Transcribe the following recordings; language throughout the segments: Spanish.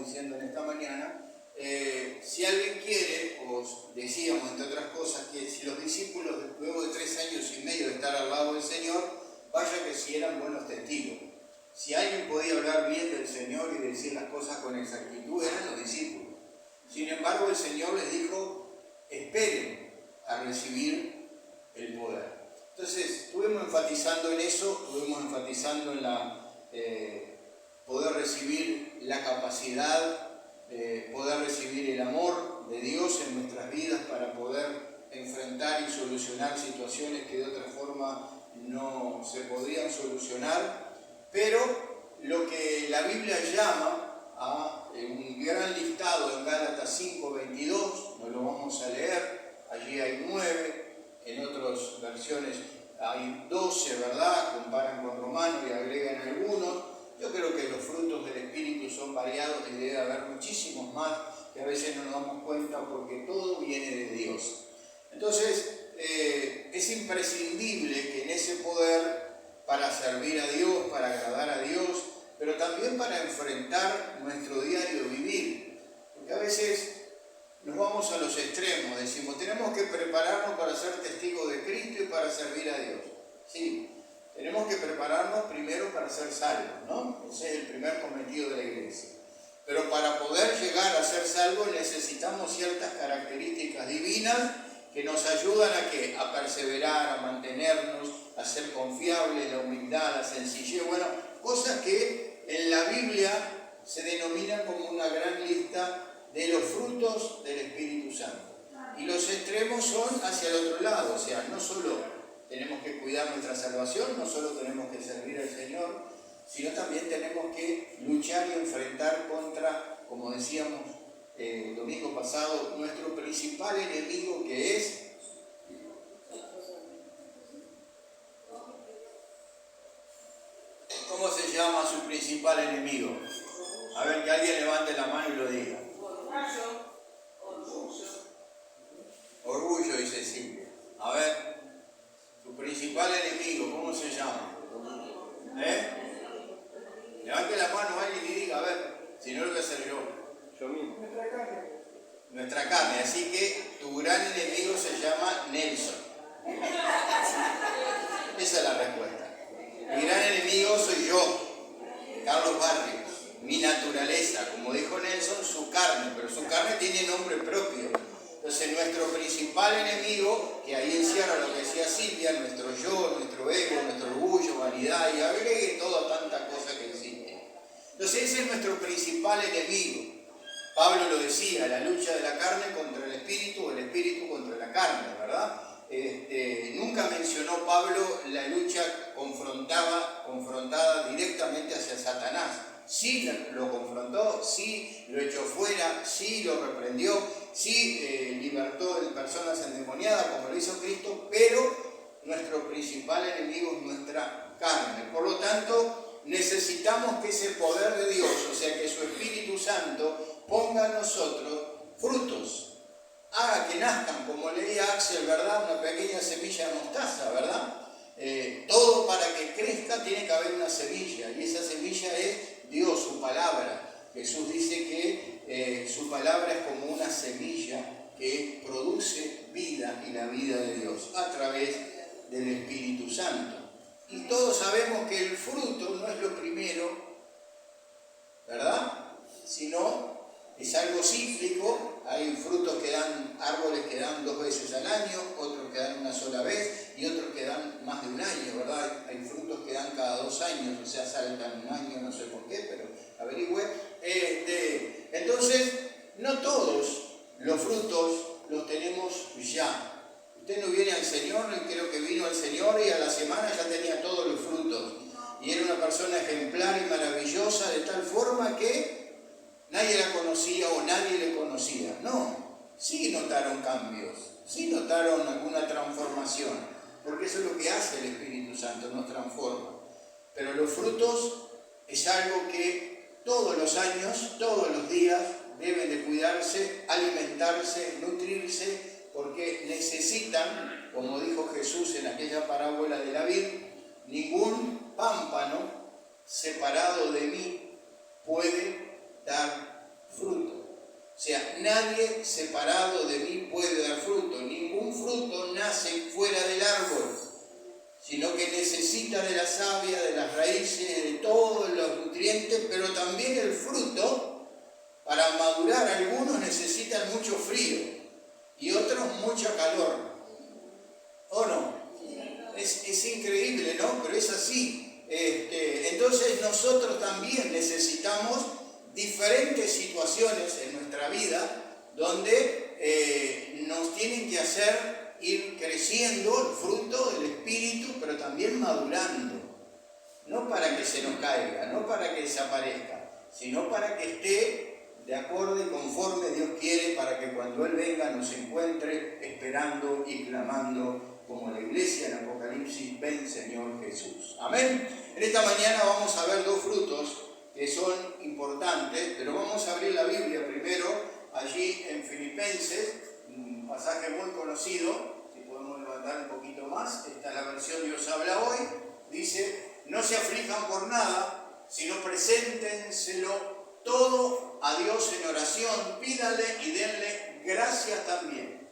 diciendo en esta mañana, si alguien quiere, o decíamos entre otras cosas, que si los discípulos luego de 3 años y medio de estar al lado del Señor, vaya que si eran buenos testigos. Si alguien podía hablar bien del Señor y decir las cosas con exactitud, eran los discípulos. Sin embargo, el Señor les dijo, esperen a recibir el poder. Entonces, estuvimos enfatizando en eso, estuvimos enfatizando en poder recibir la capacidad, poder recibir el amor de Dios en nuestras vidas para poder enfrentar y solucionar situaciones que de otra forma no se podrían solucionar, pero lo que la Biblia llama a un gran listado en Gálatas 5:22, no lo vamos a leer, allí hay 9, en otras versiones hay 12, ¿verdad? Comparan con Romanos y agregan algunos. Yo creo que los frutos del Espíritu son variados y debe haber muchísimos más que a veces no nos damos cuenta porque todo viene de Dios. Entonces, es imprescindible que en ese poder, para servir a Dios, para agradar a Dios, pero también para enfrentar nuestro diario vivir. Porque a veces nos vamos a los extremos, decimos, tenemos que prepararnos para ser testigos de Cristo y para servir a Dios. Sí. Tenemos que prepararnos primero para ser salvos, ¿no? Ese es el primer cometido de la iglesia. Pero para poder llegar a ser salvos necesitamos ciertas características divinas que nos ayudan a ¿qué? A perseverar, a mantenernos, a ser confiables, la humildad, la sencillez, bueno, cosas que en la Biblia se denominan como una gran lista de los frutos del Espíritu Santo. Y los extremos son hacia el otro lado, o sea, no solo tenemos que cuidar nuestra salvación, no solo tenemos que servir al Señor, sino también tenemos que luchar y enfrentar contra, como decíamos el domingo pasado, nuestro principal enemigo, que es ¿cómo se llama su principal enemigo? A ver, que alguien levante la mano y lo diga. Orgullo, dice Silvia. A ver, su principal enemigo, ¿cómo se llama? Levante la mano alguien y diga, a ver, si no lo voy a hacer yo. Yo mismo. Nuestra carne, así que tu gran enemigo se llama Nelson. Esa es la respuesta. Mi gran enemigo soy yo, Carlos Barrios. Mi naturaleza, como dijo Nelson, su carne, pero su carne tiene nombre propio. Entonces nuestro principal enemigo, que ahí encierra lo que decía Silvia, nuestro yo, nuestro ego, nuestro orgullo, vanidad, y agregue toda tanta cosa que existe. Entonces ese es nuestro principal enemigo. Pablo lo decía, la lucha de la carne contra el espíritu, o el espíritu contra la carne, ¿verdad? Nunca mencionó Pablo la lucha confrontada directamente hacia Satanás. Sí lo confrontó, sí lo echó fuera, sí lo reprendió, sí libertó de personas endemoniadas como lo hizo Cristo, pero nuestro principal enemigo es nuestra carne. Por lo tanto, necesitamos que ese poder de Dios, o sea que su Espíritu Santo, ponga en nosotros frutos, haga que nazcan, como leía Axel, ¿verdad? Una pequeña semilla de mostaza, ¿verdad? Todo para que crezca tiene que haber una semilla, y esa semilla es Dios, su palabra. Jesús dice que su palabra es como una semilla que produce vida y la vida de Dios a través del Espíritu Santo. Y todos sabemos que el fruto no es lo primero, ¿verdad? Sino es algo cíclico. Hay frutos que dan, árboles que dan 2 veces al año, otros que dan una sola vez y otros que dan más de un año, ¿verdad? Hay frutos que dan cada 2 años, o sea, saltan un año, no sé por qué, pero averigüe. Entonces, no todos los frutos los tenemos ya. Usted no viene al Señor, y creo que vino al Señor y a la semana ya tenía todos los frutos. Y era una persona ejemplar y maravillosa de tal forma que nadie la conocía o nadie le conocía. No, sí notaron cambios, sí notaron alguna transformación, porque eso es lo que hace el Espíritu Santo, nos transforma. Pero los frutos es algo que todos los años, todos los días, deben de cuidarse, alimentarse, nutrirse, porque necesitan, como dijo Jesús en aquella parábola de la vid, ningún pámpano separado de mí puede dar nadie separado de mí puede dar fruto. Ningún fruto nace fuera del árbol, sino que necesita de la savia, de las raíces, de todos los nutrientes, pero también el fruto, para madurar, algunos necesitan mucho frío y otros mucha calor. ¿O no? Es increíble, ¿no? Pero es así. Entonces nosotros también necesitamos diferentes situaciones en nuestra vida donde nos tienen que hacer ir creciendo el fruto del Espíritu, pero también madurando. No para que se nos caiga, no para que desaparezca, sino para que esté de acuerdo y conforme Dios quiere, para que cuando Él venga nos encuentre esperando y clamando como la iglesia en Apocalipsis: ven Señor Jesús. Amén. En esta mañana vamos a ver dos frutos que son importantes, pero vamos a abrir la Biblia primero, allí en Filipenses, un pasaje muy conocido. Si podemos levantar un poquito más, esta es la versión Dios habla hoy. Dice: no se aflijan por nada, sino preséntenselo todo a Dios en oración, pídanle y denle gracias también.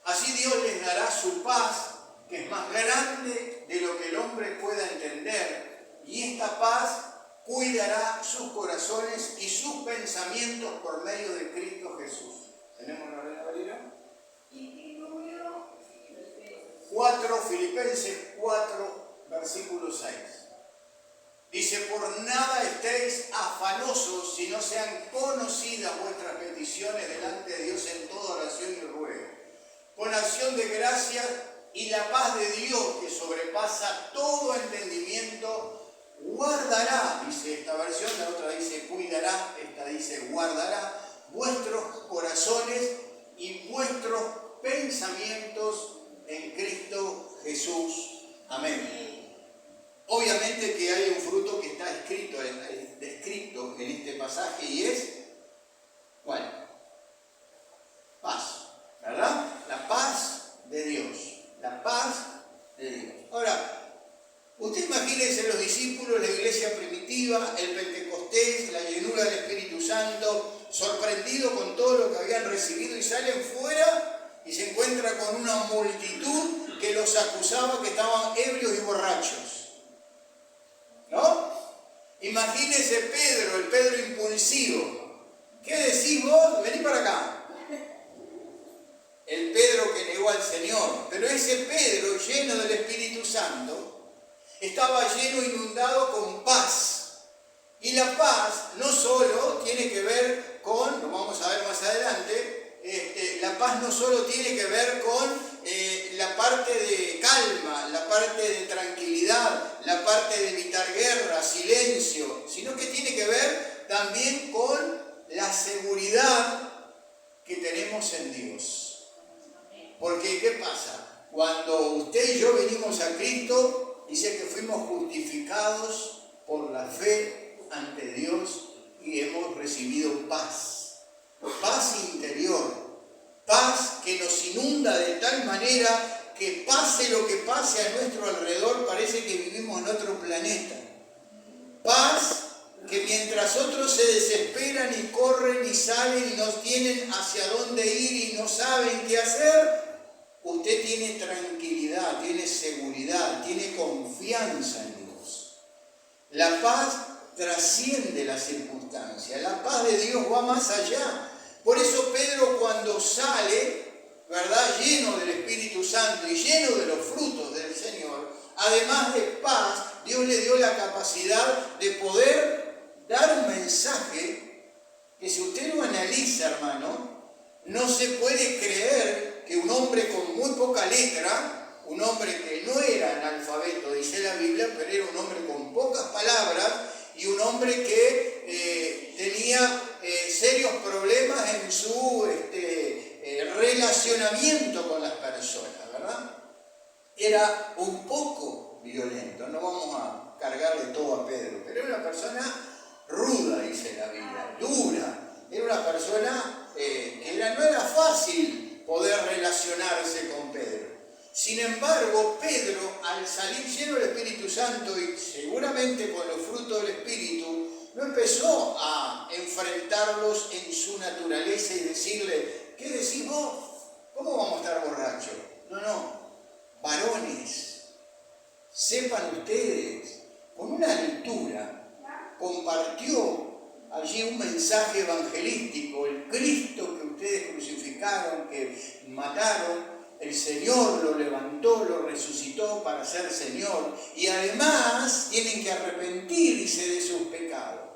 Así Dios les dará su paz, que es más grande de lo que el hombre pueda entender, y esta paz cuidará sus corazones y sus pensamientos por medio de Cristo Jesús. ¿Tenemos la Reina Valera? 4, Filipenses 4, versículo 6. Dice: por nada estéis afanosos, si no sean conocidas vuestras peticiones delante de Dios en toda oración y ruego, con acción de gracias, y la paz de Dios, que sobrepasa todo entendimiento, guardará, dice esta versión, la otra dice cuidará, esta dice guardará, vuestros corazones y vuestros pensamientos en Cristo Jesús. Amén. Obviamente que hay un fruto que está descrito en este pasaje, y es, ¿cuál? Paz, ¿verdad? La paz de Dios, la paz de Dios. Ahora, usted imagínese los discípulos, la iglesia primitiva, el Pentecostés, la llenura del Espíritu Santo, sorprendidos con todo lo que habían recibido, y salen fuera y se encuentran con una multitud que los acusaba que estaban ebrios y borrachos. ¿No? Imagínese Pedro, el Pedro impulsivo. ¿Qué decís vos? Vení para acá. El Pedro que negó al Señor. Pero ese Pedro, lleno del Espíritu Santo, estaba lleno, inundado con paz. Y la paz no solo tiene que ver con, lo vamos a ver más adelante, la paz no solo tiene que ver con la parte de calma, la parte de tranquilidad, la parte de evitar guerra, silencio, sino que tiene que ver también con la seguridad que tenemos en Dios. Porque, ¿qué pasa? Cuando usted y yo venimos a Cristo, dice que fuimos justificados por la fe ante Dios y hemos recibido paz. Paz interior, paz que nos inunda de tal manera que pase lo que pase a nuestro alrededor, parece que vivimos en otro planeta. Paz que mientras otros se desesperan y corren y salen y no tienen hacia dónde ir y no saben qué hacer, usted tiene tranquilidad, tiene seguridad, tiene confianza en Dios. La paz trasciende las circunstancias, la paz de Dios va más allá. Por eso Pedro, cuando sale, ¿verdad?, lleno del Espíritu Santo y lleno de los frutos del Señor, además de paz, Dios le dio la capacidad de poder dar un mensaje que, si usted lo analiza, hermano, no se puede creer que un hombre con muy poca letra, un hombre que no era analfabeto, dice la Biblia, pero era un hombre con pocas palabras y un hombre que tenía serios problemas en su relacionamiento con las personas, ¿verdad? Era un poco violento, no vamos a cargarle todo a Pedro, pero era una persona ruda, dice la Biblia, dura, era una persona que no era fácil poder relacionarse con Pedro. Sin embargo, Pedro, al salir lleno del Espíritu Santo y seguramente con los frutos del Espíritu, No empezó a enfrentarlos en su naturaleza y decirle, ¿qué decís vos? ¿Cómo vamos a estar borrachos? No, varones, sepan ustedes, con una lectura compartió allí un mensaje evangelístico, el Cristo que ustedes crucificaron, que mataron, el Señor lo levantó, lo resucitó para ser Señor, y además tienen que arrepentirse de sus pecados.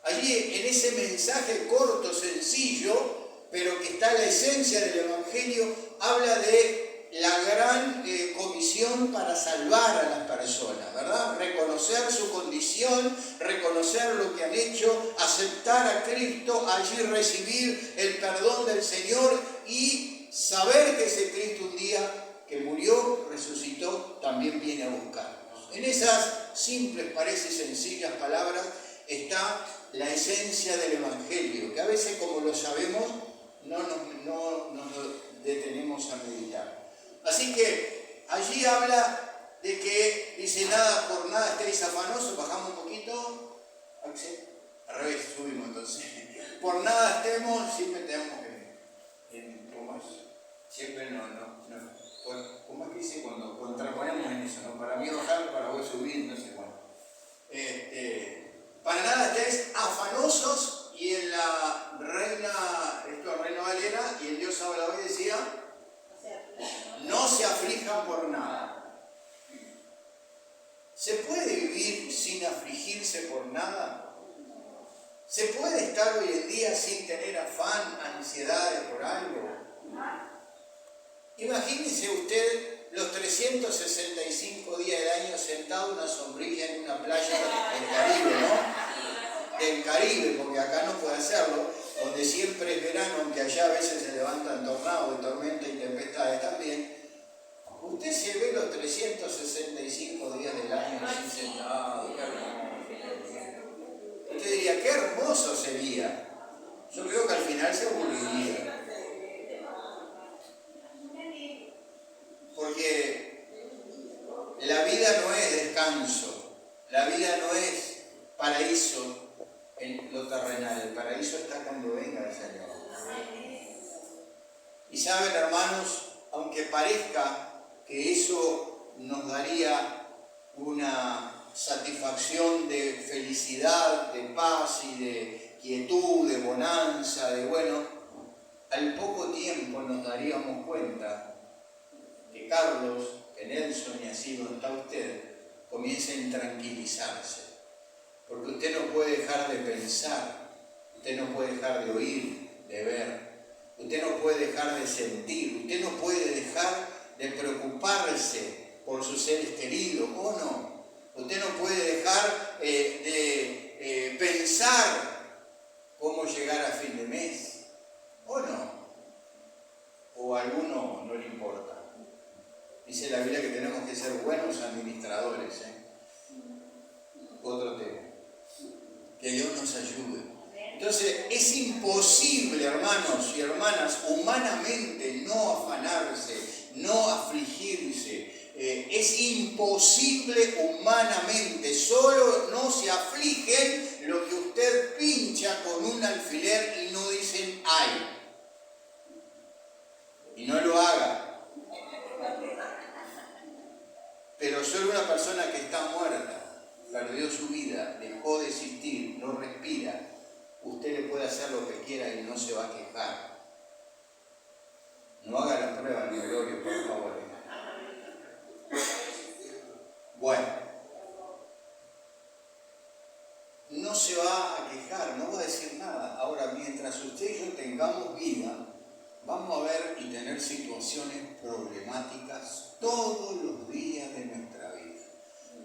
Allí en ese mensaje corto, sencillo, pero que está la esencia del Evangelio, habla de la gran comisión para salvar a las personas, ¿verdad? Reconocer su condición, reconocer lo que han hecho, aceptar a Cristo, allí recibir el perdón del Señor y saber que ese Cristo un día que murió, resucitó, también viene a buscarnos. En esas simples, parece sencillas palabras está la esencia del Evangelio, que a veces, como lo sabemos, no nos detenemos a meditar. Así que allí habla de que dice, nada por nada estéis afanosos, bajamos un poquito, al revés, subimos entonces. Por nada estemos, siempre tenemos en ¿cómo es? Siempre no. ¿Cómo es que dice cuando contraponemos en eso? ¿No? Para mí bajar, para vos subir, no sé cuándo. Para nada estéis afanosos, y en la Reina Valera, y el Dios habla hoy decía, no se aflijan por nada. ¿Se puede vivir sin afligirse por nada? ¿Se puede estar hoy en día sin tener afán, ansiedades por algo? Imagínese usted los 365 días del año sentado en una sombrilla en una playa del Caribe, ¿no? Del Caribe, porque acá no puede hacerlo, donde siempre es verano, aunque allá a veces se levantan tornados y tormentas y tempestades también. Usted se ve los 365 días del año así sentado, qué hermoso. Usted diría, qué hermoso sería. Yo creo que al final se aburriría. Porque la vida no es descanso, la vida no es paraíso en lo terrenal, el paraíso está cuando venga el Señor. Y saben, hermanos, aunque parezca que eso nos daría una satisfacción de felicidad, de paz y de quietud, de bonanza, de bueno, al poco tiempo nos daríamos cuenta que Carlos, que Nelson y así donde está usted, comiencen a tranquilizarse. Porque usted no puede dejar de pensar, usted no puede dejar de oír, de ver, usted no puede dejar de sentir, usted no puede dejar de preocuparse por sus seres queridos, ¿o no? Usted no puede dejar de pensar cómo llegar a fin de mes, ¿o no? O a alguno no le importa. Dice la Biblia que tenemos que ser buenos administradores. Otro tema. Que Dios nos ayude. Entonces, es imposible, hermanos y hermanas, humanamente no afanarse, no afligirse. Es imposible humanamente. Solo no se afligen lo que usted pincha con un alfiler y no dicen ¡ay! Y no lo haga. Pero solo una persona que está muerta, perdió su vida, dejó de existir, no respira, usted le puede hacer lo que quiera y no se va a quejar. No haga la prueba, mi Gloria, por favor. Bueno, no se va a quejar, no va a decir nada. Ahora, mientras usted y yo tengamos vida, vamos a ver y tener situaciones problemáticas todos los días de nuestra vida.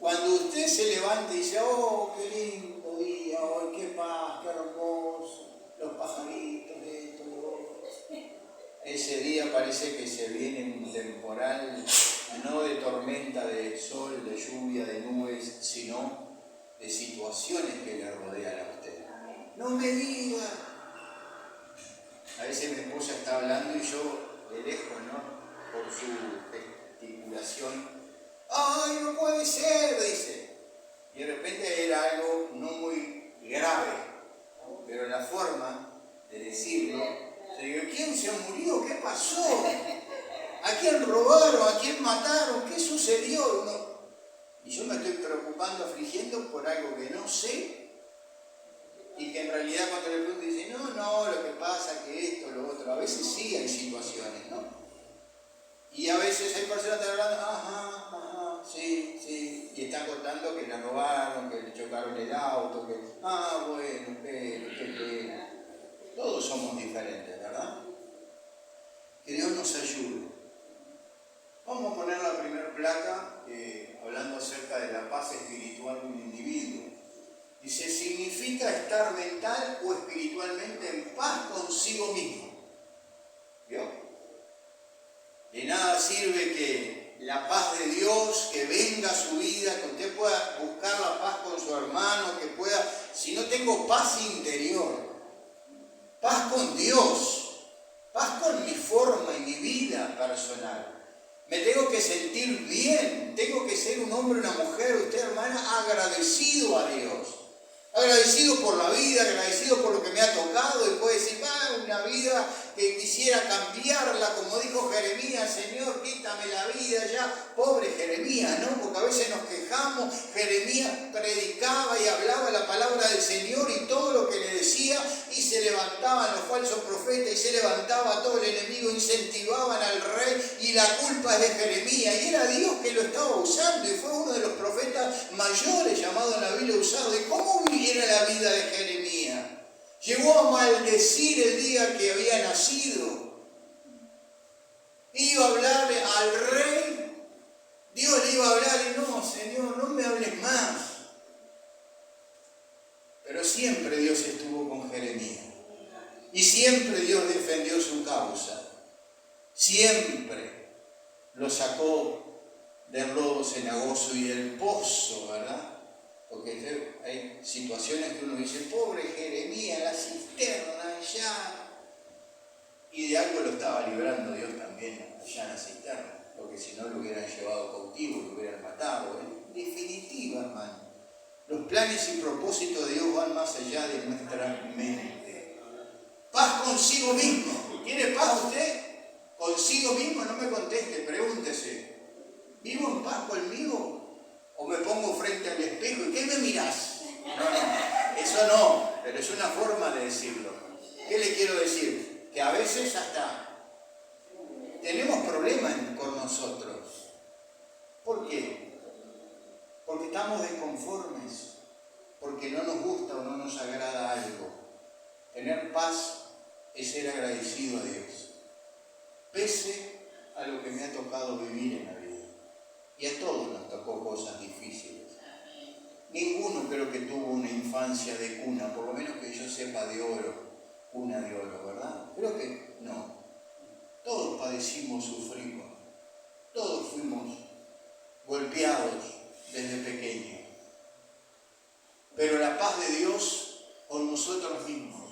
Cuando usted se levanta y dice, oh, qué lindo día, oh, qué paz, qué hermoso, los pajaritos, esto, lo otro. Ese día parece que se viene un temporal, no de tormenta, de sol, de lluvia, de nubes, sino de situaciones que le rodean a usted. No me diga. A veces mi esposa está hablando y yo de lejos, ¿no? Por su gesticulación. ¡Ay, no puede ser! Dice. Y de repente era algo no muy grave, pero la forma de decirlo, se digo, ¿quién se murió? ¿Qué pasó? ¿A quién robaron? ¿A quién mataron? ¿Qué sucedió? No. Y yo me estoy preocupando, afligiendo por algo que no sé, y que en realidad cuando le pregunto dice, no, lo que pasa que esto, lo otro. A veces sí hay situaciones, ¿no? Y a veces hay personas que están hablando, ajá, sí, y están contando que le robaron, que le chocaron el auto, que, bueno, qué pena. Todos somos diferentes, ¿verdad? Que Dios nos ayude. Vamos a poner la primera placa, hablando acerca de la paz espiritual de un individuo. Dice, significa estar mental o espiritualmente en paz consigo mismo. ¿Vio? De nada sirve que la paz de Dios, que venga a su vida, que usted pueda buscar la paz con su hermano, que pueda, si no tengo paz interior, paz con Dios, paz con mi forma y mi vida personal. Me tengo que sentir bien, tengo que ser un hombre, una mujer, usted hermana, agradecido a Dios. Agradecido por la vida, agradecido por lo que me ha tocado y puede decir, una vida que quisiera cambiarla, como dijo Jeremías, Señor, quítame la vida ya. Pobre Jeremías, ¿no? Porque a veces nos quejamos, Jeremías predicaba y hablaba la palabra del Señor y todo lo que le decía, y se levantaban los falsos profetas y se levantaba todo el enemigo, incentivaban al rey y la culpa es de Jeremías. Y era Dios que lo estaba usando y fue uno de los profetas mayores llamado en la Biblia usado. ¿Y cómo viviera la vida de Jeremías? Llegó a maldecir el día que había nacido. Iba a hablarle al rey. Dios le iba a hablar y no, Señor, no me hables más. Pero siempre Dios estuvo con Jeremías. Y siempre Dios defendió su causa. Siempre lo sacó del lodo cenagoso y del pozo, ¿verdad? Porque hay situaciones que uno dice, pobre Jeremías, la cisterna allá. Y de algo lo estaba librando Dios también allá en la cisterna. Porque si no lo hubieran llevado cautivo, lo hubieran matado. En definitiva, hermano, los planes y propósitos de Dios van más allá de nuestra mente. Paz consigo mismo. ¿Tiene paz usted? Consigo mismo, no me conteste, pregúntese. ¿Vivo en paz conmigo? ¿O me pongo frente al espejo y qué me mirás? No, eso no, pero es una forma de decirlo. ¿Qué le quiero decir? Que a veces hasta tenemos problemas con nosotros. ¿Por qué? Porque estamos desconformes, porque no nos gusta o no nos agrada algo. Tener paz es ser agradecido a Dios, pese a lo que me ha tocado vivir en la vida. Y a todos nos tocó cosas difíciles. Ninguno creo que tuvo una infancia de cuna, por lo menos que yo sepa, de oro, cuna de oro, ¿verdad? Creo que no. Todos padecimos, sufrimos. Todos fuimos golpeados desde pequeños. Pero la paz de Dios con nosotros mismos,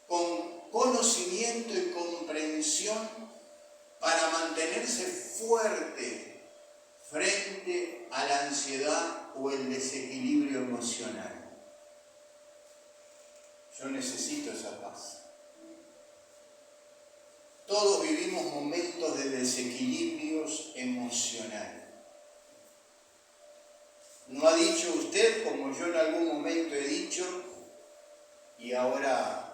con conocimiento y comprensión para mantenerse fuerte frente a la ansiedad o el desequilibrio emocional. Yo necesito esa paz. Todos vivimos momentos de desequilibrios emocionales. ¿No ha dicho usted, como yo en algún momento he dicho, y ahora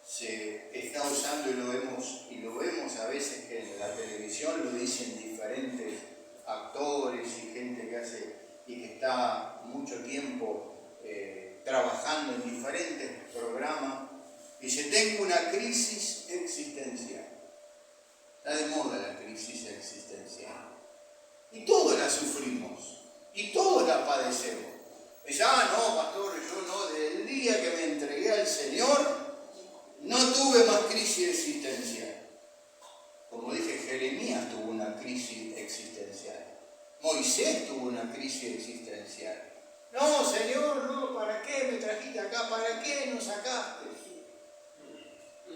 se está usando y lo vemos a veces que en la televisión lo dicen diferentes actores y gente que hace y que está mucho tiempo trabajando en diferentes programas? Dice, tengo una crisis existencial. Está de moda la crisis existencial. Y todos la sufrimos. Y todos la padecemos. Dice, no, pastor, yo no, desde el día que me entregué al Señor, no tuve más crisis existencial. Como dije, Jeremías tuvo una crisis existencial. Moisés tuvo una crisis existencial. No, Señor, no, ¿para qué me trajiste acá? ¿Para qué nos sacaste?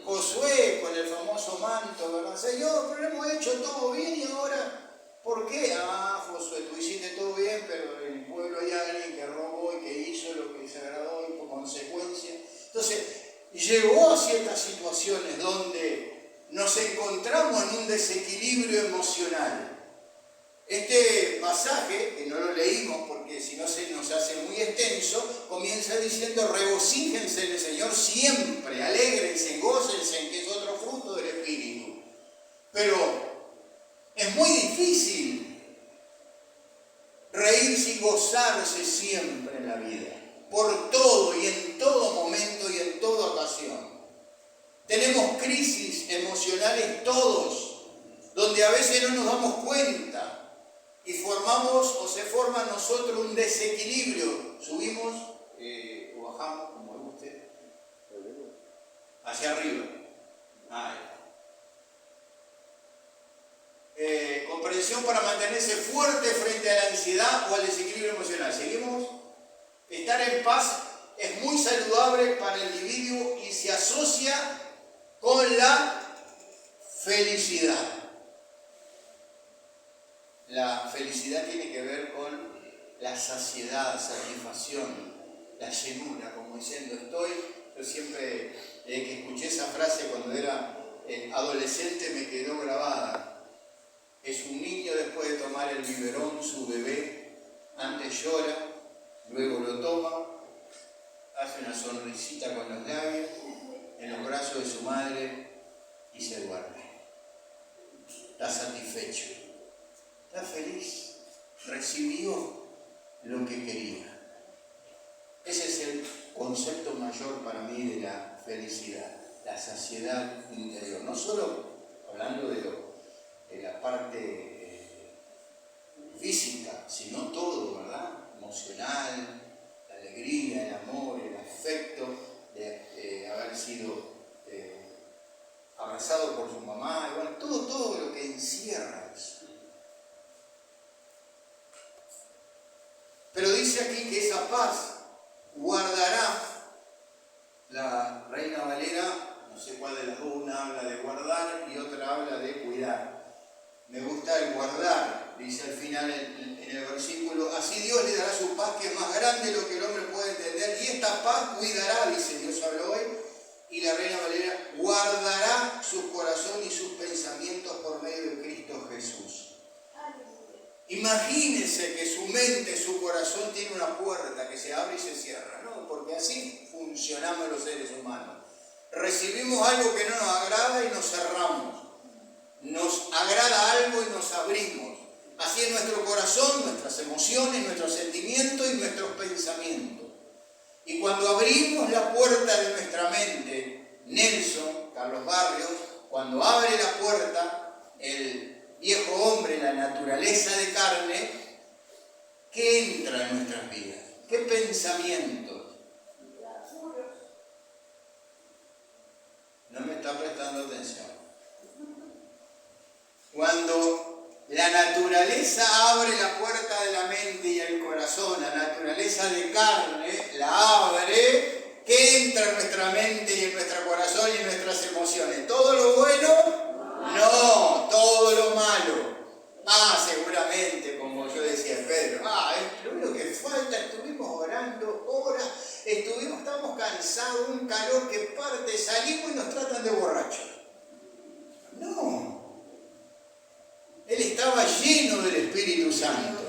Josué con el famoso manto, ¿verdad? Señor, pero hemos hecho todo bien y ahora, ¿Por qué? Ah, Josué, tú hiciste todo bien, pero en el pueblo hay alguien que robó y que hizo lo que se agradó y por consecuencia. Entonces, llegó a ciertas situaciones donde nos encontramos en un desequilibrio emocional. Este pasaje, que no lo leímos porque si no se nos hace muy extenso, comienza diciendo: regocíjense en el Señor siempre, alégrense, gócense, en que es otro fruto del Espíritu. Pero es muy difícil reírse y gozarse siempre en la vida, por todo y en todo momento y en toda ocasión. Tenemos crisis emocionales todos, donde a veces no nos damos cuenta y formamos o se forma en nosotros un desequilibrio. Subimos o bajamos, como le guste, hacia arriba. Comprensión para mantenerse fuerte frente a la ansiedad o al desequilibrio emocional. ¿Seguimos? Estar en paz es muy saludable para el individuo y se asocia con la felicidad. La felicidad tiene que ver con la saciedad, satisfacción, la llenura, como diciendo yo siempre, que escuché esa frase cuando era adolescente, me quedó grabada. Es un niño después de tomar el biberón, su bebé, antes llora, luego lo toma, hace una sonrisita con los labios, en los brazos de su madre y se duerme. Está satisfecho, está feliz, recibió lo que quería. Ese es el concepto mayor para mí de la felicidad, la saciedad interior. No solo hablando de la parte física, sino todo, ¿verdad? Emocional, la alegría, el amor, el afecto de haber sido abrazado por su mamá, y bueno, todo lo que encierra eso. Pero dice aquí que esa paz guardará, la Reina Valera, no sé cuál de las dos, una habla de guardar y otra habla de cuidar. Me gusta el guardar, dice al final en el versículo: así Dios le dará su paz, que es más grande de lo que el hombre puede entender, y esta paz cuidará, dice Dios habló hoy, y la Reina Valera: guardará su corazón y sus pensamientos por medio de Cristo Jesús. Imagínense que su mente, su corazón tiene una puerta que se abre y se cierra, ¿no? Porque así funcionamos los seres humanos. Recibimos algo que no nos agrada y nos cerramos. Nos agrada algo y nos abrimos. Así es nuestro corazón, nuestras emociones, nuestros sentimientos y nuestros pensamientos. Y cuando abrimos la puerta de nuestra mente, Nelson, Carlos Barrios, cuando abre la puerta, el viejo hombre, la naturaleza de carne, ¿qué entra en nuestras vidas? ¿Qué pensamientos? No me está prestando atención. Cuando la naturaleza abre la puerta de la mente y el corazón, la naturaleza de carne la abre, ¿qué entra en nuestra mente y en nuestro corazón y en nuestras emociones? ¿Todo lo bueno? No, todo lo malo. Seguramente, como yo decía Pedro, lo único que falta, estuvimos orando horas, estamos cansados, un calor que parte, salimos y nos tratan de borrachos. No. Él estaba lleno del Espíritu Santo.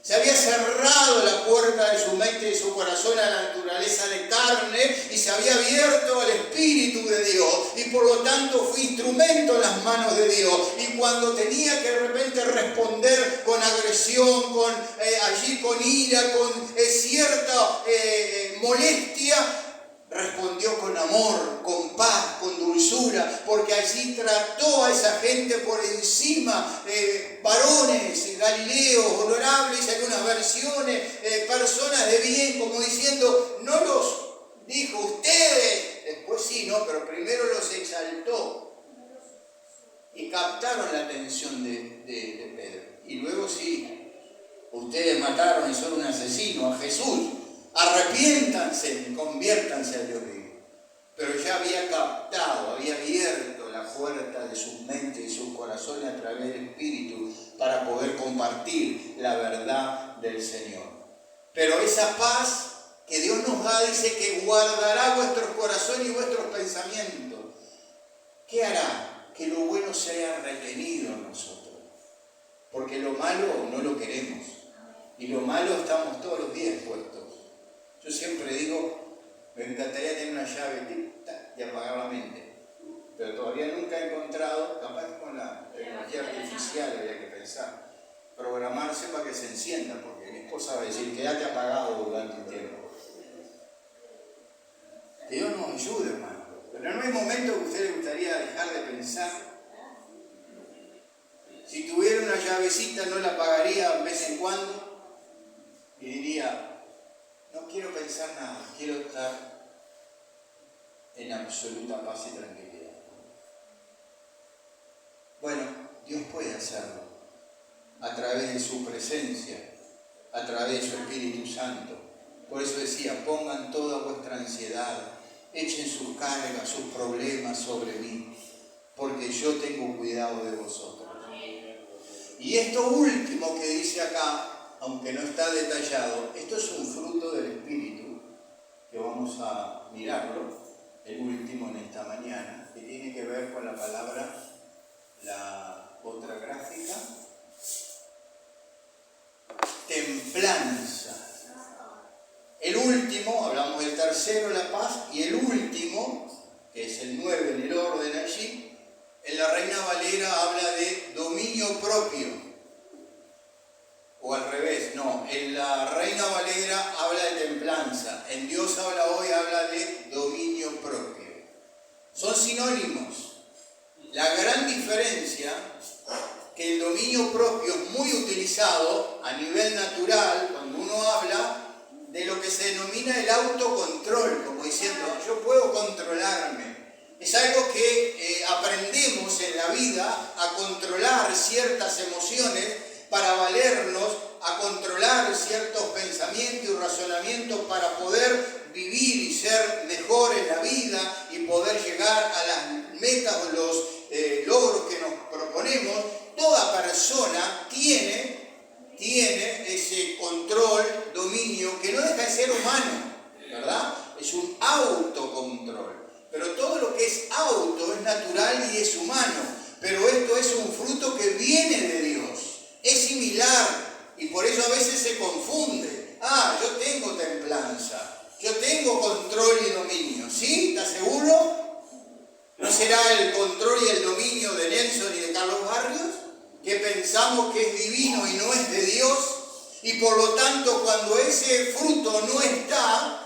Se había cerrado la puerta de su mente y de su corazón a la naturaleza de carne y se había abierto al Espíritu de Dios. Y por lo tanto fue instrumento en las manos de Dios. Y cuando tenía que de repente responder con agresión, con ira, con cierta molestia, respondió con amor, con paz, con dulzura, porque allí trató a esa gente por encima, varones, galileos, honorables, algunas versiones, personas de bien, como diciendo, no los dijo ustedes, después sí, no, pero primero los exaltó y captaron la atención de Pedro. Y luego sí, ustedes mataron y son un asesino a Jesús. Arrepiéntanse y conviértanse a Dios vivo. Pero ya había captado, había abierto la la puerta de sus mentes y sus corazones a través del Espíritu para poder compartir la verdad del Señor. Pero esa paz que Dios nos da dice que guardará vuestros corazones y vuestros pensamientos. ¿Qué hará? Que lo bueno sea retenido en nosotros. Porque lo malo no lo queremos. Y lo malo estamos todos los días expuestos. Yo siempre digo, me encantaría tener una llave y apagar la mente. Pero todavía nunca he encontrado, capaz con la tecnología artificial habría que pensar, programarse para que se encienda, porque mi esposa va a decir, quédate apagado durante un tiempo. Que Dios nos ayude, hermano. Pero no hay momento que a usted le gustaría dejar de pensar. Si tuviera una llavecita, no la apagaría de vez en cuando y diría, no quiero pensar nada, quiero estar en absoluta paz y tranquilidad. Bueno, Dios puede hacerlo a través de su presencia, a través de su Espíritu Santo. Por eso decía, pongan toda vuestra ansiedad, echen sus cargas, sus problemas sobre mí, porque yo tengo cuidado de vosotros. Y esto último que dice acá, aunque no está detallado, esto es un fruto del Espíritu, que vamos a mirarlo, el último en esta mañana, que tiene que ver con la palabra, la otra gráfica, templanza. El último, hablamos del tercero, la paz, y el último, que es el 9 en el orden allí, en la Reina Valera habla de dominio propio. O al revés, no, en la Reina Valera habla de templanza. En Dios habla hoy, habla de dominio propio. Son sinónimos. La gran diferencia, que el dominio propio es muy utilizado a nivel natural, cuando uno habla de lo que se denomina el autocontrol, como diciendo, yo puedo controlarme. Es algo que aprendemos en la vida a controlar ciertas emociones para valernos, a controlar ciertos pensamientos y razonamientos para poder vivir y ser mejor en la vida y poder llegar a las metas o los logros que nos proponemos. Toda persona tiene ese control, dominio, que no deja de ser humano, ¿verdad? Es un autocontrol. Pero todo lo que es auto es natural y es humano. Pero esto es un fruto que viene de Dios. Es similar y por eso a veces se confunde. Yo tengo templanza, yo tengo control y dominio. ¿Sí? ¿Estás seguro? ¿No será el control y el dominio de Nelson y de Carlos Barrios? Que pensamos que es divino y no es de Dios. Y por lo tanto, cuando ese fruto no está,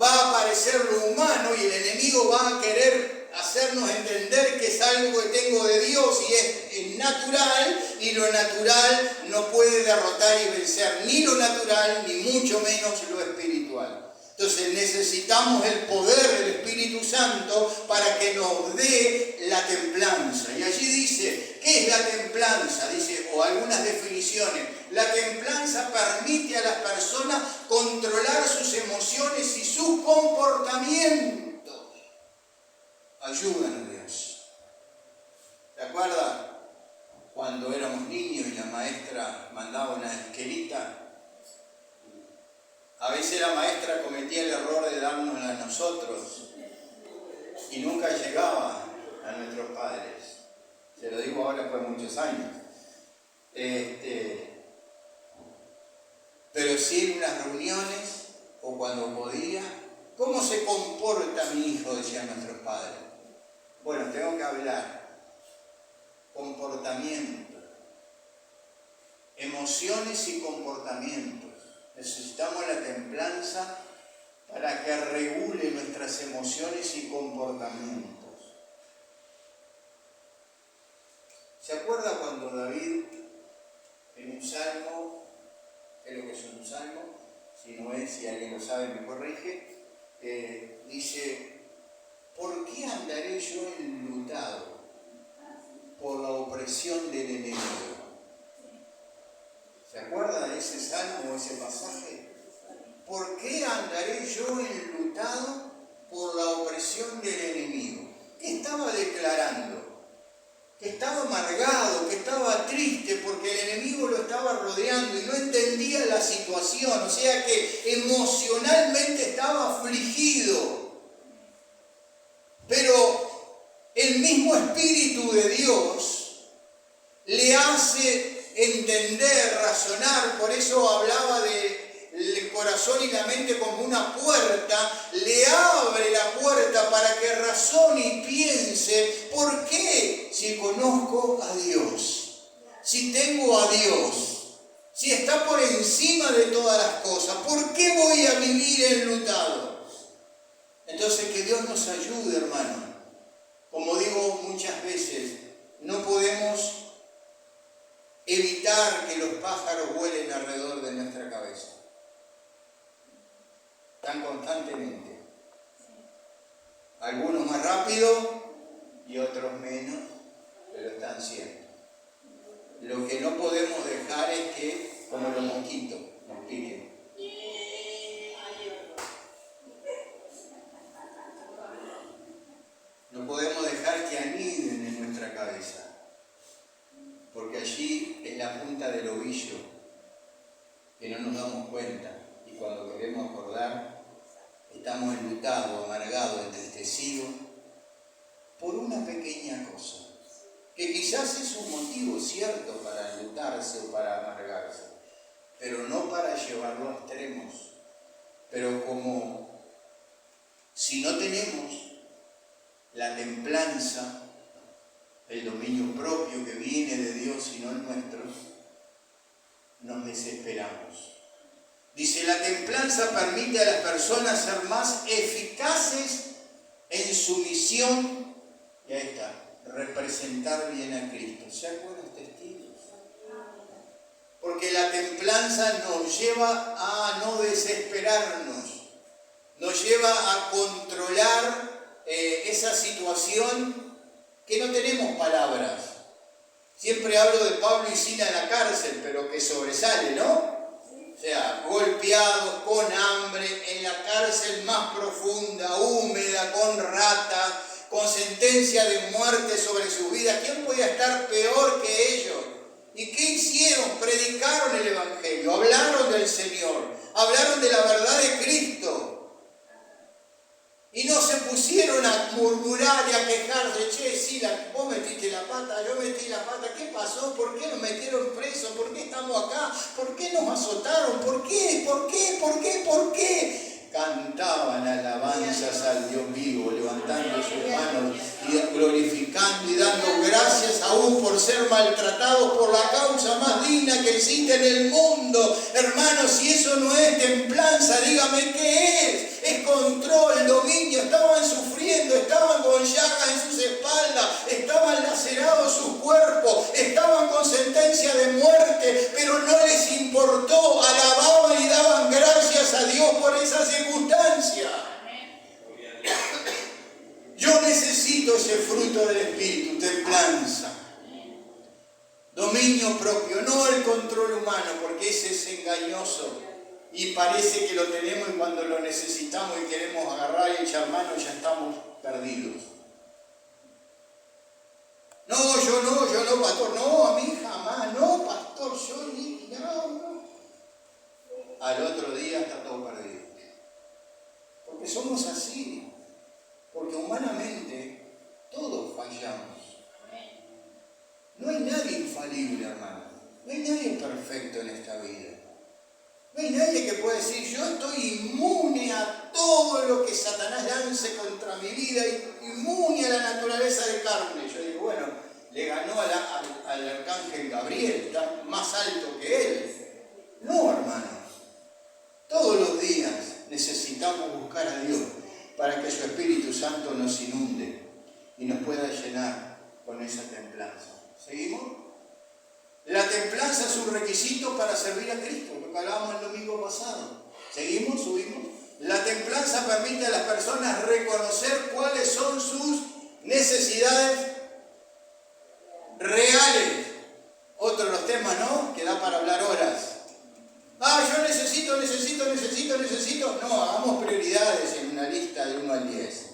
va a aparecer lo humano y el enemigo va a querer hacernos entender que es algo que tengo de Dios y es natural, y lo natural no puede derrotar y vencer ni lo natural, ni mucho menos lo espiritual. Entonces necesitamos el poder del Espíritu Santo para que nos dé la templanza. Y allí dice, ¿qué es la templanza? Dice, o algunas definiciones. La templanza permite a las personas controlar sus emociones y sus comportamientos. Ayúdanos, Dios. ¿Te acuerdas cuando éramos niños y la maestra mandaba una esquelita? A veces la maestra cometía el error de dárnosla a nosotros y nunca llegaba a nuestros padres. Se lo digo ahora después de muchos años. Pero sí en unas reuniones o cuando podía. ¿Cómo se comporta mi hijo?, decían nuestros padres. Bueno, tengo que hablar. Comportamiento. Emociones y comportamientos. Necesitamos la templanza para que regule nuestras emociones y comportamientos. ¿Se acuerda cuando David, en un salmo, qué es lo que es un salmo? Si no es, si alguien lo sabe me corrige, dice, ¿por qué andaré yo enlutado por la opresión del enemigo? ¿Se acuerda de ese salmo, ese pasaje? ¿Por qué andaré yo enlutado por la opresión del enemigo? ¿Qué estaba declarando? aflicción, o sea que emocionalmente estaba afligido. Pero el mismo Espíritu de Dios le hace entender, razonar, por eso hablaba del corazón y la mente como una puerta, le abre la puerta para que razone y piense, ¿por qué si conozco a Dios? Si tengo a Dios, si está por encima de todas las cosas, ¿por qué voy a vivir enlutado? Entonces que Dios nos ayude, hermano. Como digo muchas veces, no podemos evitar que los pájaros vuelen alrededor de nuestra cabeza. Están constantemente. Algunos más rápido y otros menos, pero están siempre. Lo que no podemos dejar es que, como los mosquitos, nos piquen. No podemos dejar que aniden en nuestra cabeza, porque allí es la punta del ovillo, que no nos damos cuenta, y cuando queremos acordar, estamos enlutados, amargados, entristecidos, por una pequeña cosa, que quizás es un motivo cierto para enlutarse o para amargarse, pero no para llevarlo a extremos. Pero como si no tenemos la templanza, el dominio propio que viene de Dios y no el nuestro, nos desesperamos. Dice, la templanza permite a las personas ser más eficaces en su misión, y ahí está, representar bien a Cristo. ¿Se acuerdan, testigos? Porque la templanza nos lleva a no desesperarnos, nos lleva a controlar esa situación que no tenemos palabras. Siempre hablo de Pablo y Sila en la cárcel, pero que sobresale, ¿no? O sea, golpeados, con hambre, en la cárcel más profunda, húmeda, con ratas, con sentencia de muerte sobre sus vidas. ¿Quién podía estar peor que ellos? ¿Y qué hicieron? Predicaron el Evangelio, hablaron del Señor, hablaron de la verdad de Cristo. Y no se pusieron a murmurar y a quejarse, che, Sila, vos metiste la pata, yo metí la pata, ¿qué pasó? ¿Por qué nos metieron presos? ¿Por qué estamos acá? ¿Por qué nos azotaron? ¿Por qué? ¿Por qué? ¿Por qué? ¿Por qué? Cantaban alabanzas al Dios vivo, levantando sus manos y glorificando y dando gracias aún por ser maltratados por la causa más digna que existe en el mundo. Hermanos, si eso no es templanza, dígame qué es. Es control, dominio. Estaban sufriendo, estaban con llagas en sus espaldas, estaban lacerados sus cuerpos, estaban con sentencia de muerte, pero no les importó, alababan y daban gracias a Dios por esa circunstancia. Yo necesito ese fruto del Espíritu, templanza, dominio propio, no el control humano, porque ese es engañoso. Y parece que lo tenemos y cuando lo necesitamos y queremos agarrar y echar mano ya estamos perdidos. No, pastor, no, a mí jamás, no, pastor, yo ni, no. Al otro día está todo perdido. Porque somos así, porque humanamente todos fallamos. No hay nadie infalible, hermano, no hay nadie perfecto en esta vida. No hay nadie que pueda decir, yo estoy inmune a todo lo que Satanás lance contra mi vida, inmune a la naturaleza de carne. Yo digo, bueno, le ganó al arcángel Gabriel, está más alto que él. No, hermano. Todos los días necesitamos buscar a Dios para que su Espíritu Santo nos inunde y nos pueda llenar con esa templanza. ¿Seguimos? La templanza es un requisito para servir a Cristo, lo que hablábamos el domingo pasado. ¿Seguimos? ¿Subimos? La templanza permite a las personas reconocer cuáles son sus necesidades reales. Otro de los temas, ¿no? Que da para hablar horas. Yo necesito. No, hagamos prioridades en una lista de 1 al 10.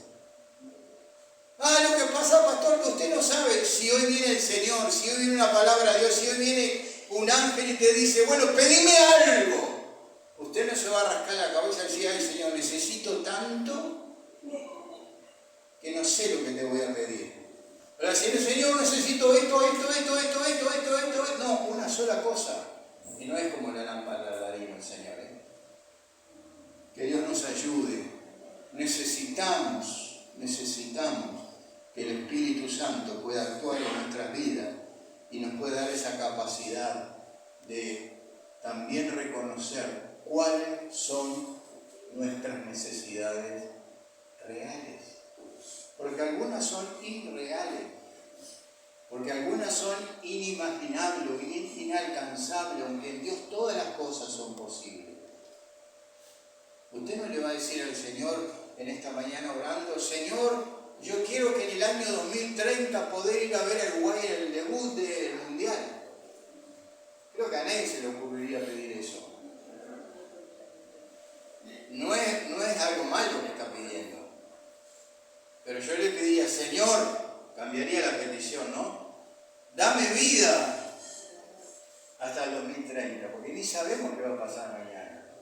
Lo que pasa, pastor, que usted no sabe si hoy viene el Señor, si hoy viene una palabra de Dios, si hoy viene un ángel y te dice, bueno, pedime algo. Usted no se va a rascar la cabeza y decir, ay Señor, necesito tanto que no sé lo que te voy a pedir. Pero decir, Señor, necesito esto. No, una sola cosa. Y no es como la lámpara de Aladino el Señor. Que Dios nos ayude. Necesitamos que el Espíritu Santo pueda actuar en nuestras vidas y nos pueda dar esa capacidad de también reconocer cuáles son nuestras necesidades reales. Porque algunas son irreales, porque algunas son inimaginables, inalcanzables, aunque en Dios todas las cosas son posibles. Usted no le va a decir al Señor en esta mañana orando, Señor, yo quiero que en el año 2030 poder ir a ver a Uruguay en el debut del Mundial. Creo que a nadie se le ocurriría pedir eso. No es algo malo que está pidiendo. Pero yo le pedía, Señor, cambiaría la petición, ¿no? Dame vida hasta el 2030, porque ni sabemos qué va a pasar mañana.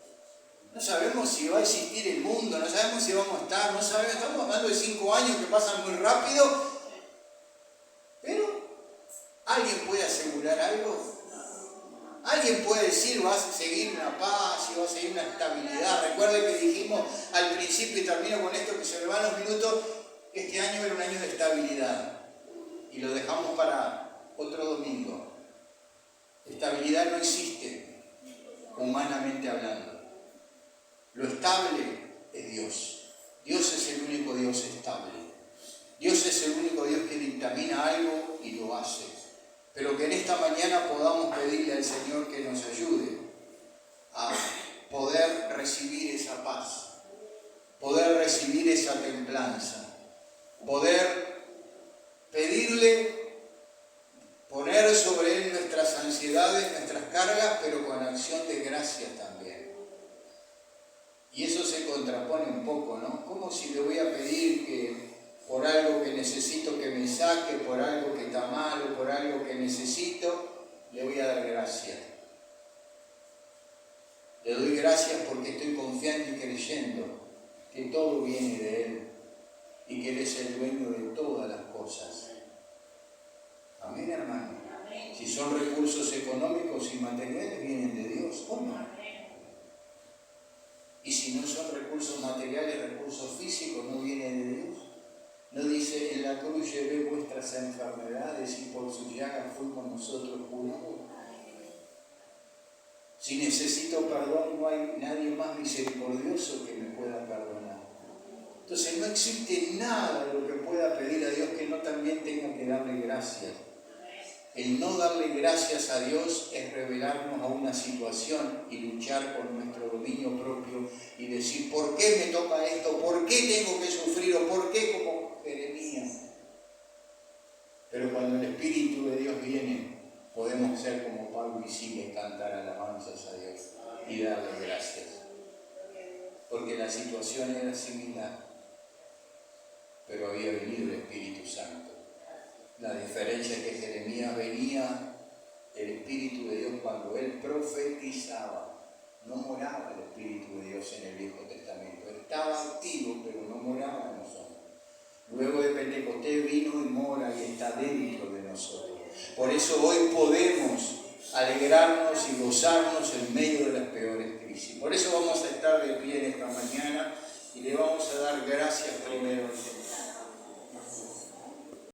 No sabemos si va a existir el mundo, no sabemos si vamos a estar, no sabemos, estamos hablando de 5 años que pasan muy rápido, pero ¿alguien puede asegurar algo? ¿Alguien puede decir va a seguir una paz y va a seguir una estabilidad? Recuerde que dijimos al principio, y termino con esto que se me van los minutos, que este año era un año de estabilidad y lo dejamos para otro domingo. Estabilidad no existe, humanamente hablando. Lo estable es Dios. Dios es el único Dios estable. Dios es el único Dios que dictamina algo y lo hace. Pero que en esta mañana podamos pedirle al Señor que nos ayude a poder recibir esa paz, poder recibir esa templanza, poder pedirle poner sobre Él nuestras ansiedades, nuestras cargas, pero con acción de gracias también. Y eso se contrapone un poco, ¿no? Como si le voy a pedir que por algo que necesito que me saque, por algo que está mal o por algo que necesito, le voy a dar gracias. Le doy gracias porque estoy confiando y creyendo que todo viene de Él y que Él es el dueño de todas las cosas. Amén, hermano. Si son recursos económicos y materiales, vienen de Dios, ¿o no? Y si no son recursos materiales, recursos físicos, ¿no vienen de Dios? No dice, en la cruz llevé vuestras enfermedades y por sus llagas fuimos nosotros curados. Si necesito perdón, no hay nadie más misericordioso que me pueda perdonar. Entonces no existe nada de lo que pueda pedir a Dios que no también tenga que darle gracias. El no darle gracias a Dios es revelarnos a una situación y luchar con nuestro dominio propio y decir, ¿por qué me toca esto? ¿Por qué tengo que sufrir? ¿O por qué como Jeremías? Pero cuando el Espíritu de Dios viene, podemos ser como Pablo y Silas y cantar alabanzas a Dios y darle gracias. Porque la situación era similar, pero había venido el Espíritu Santo. La diferencia es que Jeremías venía el Espíritu de Dios cuando él profetizaba. No moraba el Espíritu de Dios en el Viejo Testamento. Estaba activo, pero no moraba en nosotros. Luego de Pentecostés vino y mora y está dentro de nosotros. Por eso hoy podemos alegrarnos y gozarnos en medio de las peores crisis. Por eso vamos a estar de pie en esta mañana y le vamos a dar gracias primero al Señor.